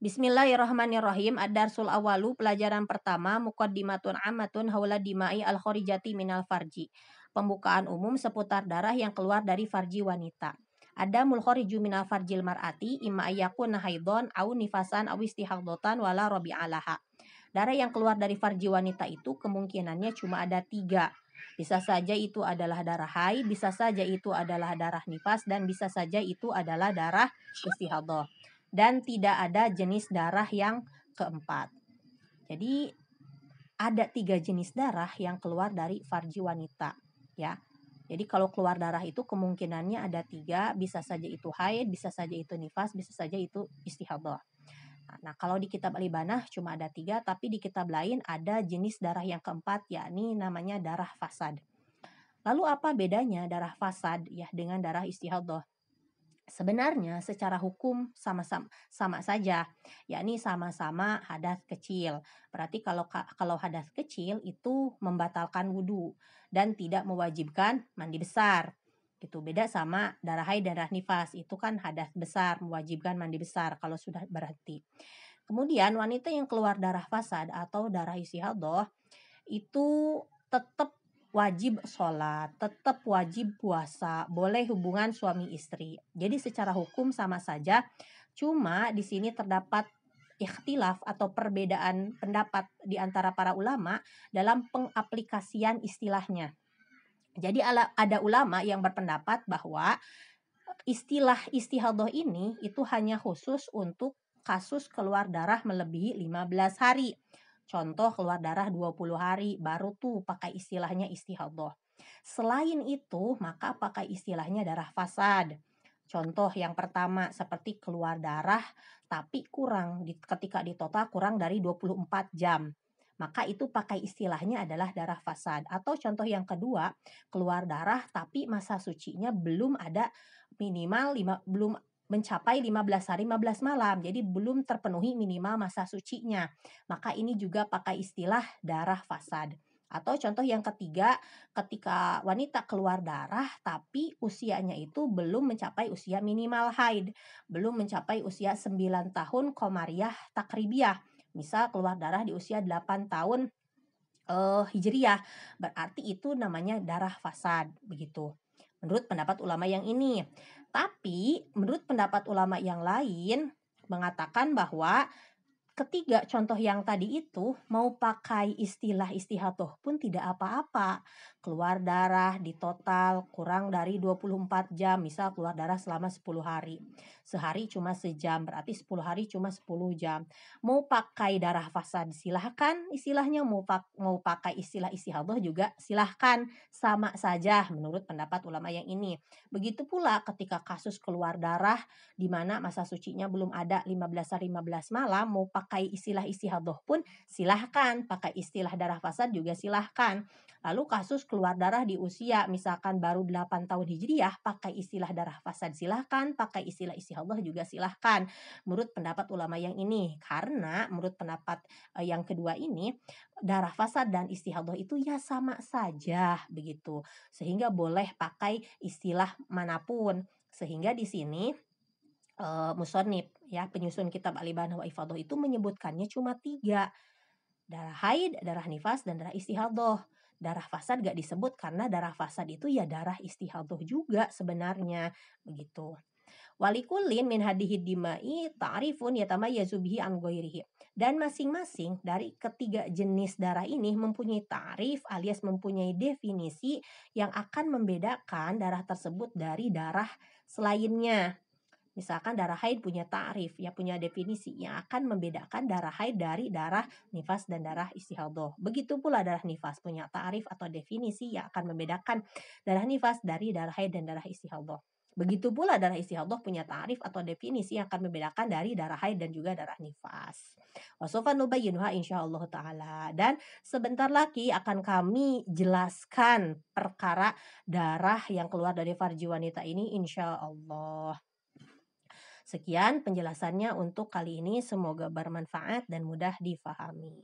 Bismillahirrahmanirrahim. Ad-darsul awalu, pelajaran pertama, muqaddimatun ammatun haula dima'i al-khorijati minal farji. Pembukaan umum seputar darah yang keluar dari farji wanita. Ada mulkhoriju minal farjil mar'ati imma ayyakun haidon au nifasan au istihaddotan wala robi'alaha. Darah yang keluar dari farji wanita itu kemungkinannya cuma ada 3. Bisa saja itu adalah darah haid, bisa saja itu adalah darah nifas, dan bisa saja itu adalah darah istihaddah. Dan tidak ada jenis darah yang keempat. Jadi ada 3 jenis darah yang keluar dari farji wanita, ya. Jadi kalau keluar darah itu kemungkinannya ada 3, bisa saja itu haid, bisa saja itu nifas, bisa saja itu istihaddah. Nah, kalau di kitab Al-Ibanah cuma ada 3, tapi di kitab lain ada jenis darah yang keempat, yakni namanya darah fasad. Lalu apa bedanya darah fasad ya dengan darah istihaddah? Sebenarnya secara hukum sama saja, yakni sama-sama hadas kecil. Berarti kalau hadas kecil itu membatalkan wudhu dan tidak mewajibkan mandi besar. Gitu. Beda sama darah haid dan darah nifas, itu kan hadas besar, mewajibkan mandi besar kalau sudah berhenti. Kemudian wanita yang keluar darah fasad atau darah istihaddah itu tetap wajib sholat, tetap wajib puasa, boleh hubungan suami istri. Jadi secara hukum sama saja, cuma di sini terdapat ikhtilaf atau perbedaan pendapat di antara para ulama dalam pengaplikasian istilahnya. Jadi ada ulama yang berpendapat bahwa istilah istihaddah ini itu hanya khusus untuk kasus keluar darah melebihi 15 hari. Contoh keluar darah 20 hari baru tuh pakai istilahnya istihaddah. Selain itu maka pakai istilahnya darah fasad. Contoh yang pertama seperti keluar darah tapi ketika ditotal kurang dari 24 jam. Maka itu pakai istilahnya adalah darah fasad. Atau contoh yang kedua, keluar darah tapi masa sucinya belum ada belum mencapai 15 hari 15 malam. Jadi belum terpenuhi minimal masa sucinya. Maka ini juga pakai istilah darah fasad. Atau contoh yang ketiga, ketika wanita keluar darah tapi usianya itu belum mencapai usia minimal haid, belum mencapai usia 9 tahun komariah takribiyah. Misal keluar darah di usia 8 tahun hijriyah, berarti itu namanya darah fasad, begitu. Menurut pendapat ulama yang ini. Tapi menurut pendapat ulama yang lain mengatakan bahwa ketiga contoh yang tadi itu mau pakai istilah istihaddah pun tidak apa-apa. Keluar darah di total kurang dari 24 jam, misal keluar darah selama 10 hari. Sehari cuma sejam, berarti 10 hari cuma 10 jam. Mau pakai darah fasad silahkan istilahnya, mau pakai istilah istihaddah juga silahkan, sama saja menurut pendapat ulama yang ini. Begitu pula ketika kasus keluar darah di mana masa sucinya belum ada 15 hari 15 malam, mau pakai istilah istihaddah pun silahkan, pakai istilah darah fasad juga silahkan. Lalu kasus keluar darah di usia misalkan baru 8 tahun hijriyah, pakai istilah darah fasad silahkan, pakai istilah istihaddah juga silahkan. Menurut pendapat ulama yang ini, karena menurut pendapat yang kedua ini, darah fasad dan istihaddah itu ya sama saja begitu. Sehingga boleh pakai istilah manapun. Sehingga di sini musonib ya penyusun kitab Al-Ibanah wa Ifadhah itu menyebutkannya cuma 3, darah haid, darah nifas, dan darah istihadhah. Darah fasad gak disebut karena darah fasad itu ya darah istihadhah juga sebenarnya begitu. Walikulin min hadihi dimai ta'rifun yatamayyazu bihi an ghairihi. Dan masing-masing dari ketiga jenis darah ini mempunyai ta'rif alias mempunyai definisi yang akan membedakan darah tersebut dari darah selainnya. Misalkan darah haid punya ta'rif, ya punya definisi yang akan membedakan darah haid dari darah nifas dan darah istihadhah. Begitu pula darah nifas punya ta'rif atau definisi yang akan membedakan darah nifas dari darah haid dan darah istihadhah. Begitu pula darah istihadhah punya ta'rif atau definisi yang akan membedakan dari darah haid dan juga darah nifas. Wasofan nubayyinuha insyaallah ta'ala. Dan sebentar lagi akan kami jelaskan perkara darah yang keluar dari farji wanita ini insyaallah. Sekian penjelasannya untuk kali ini, semoga bermanfaat dan mudah difahami.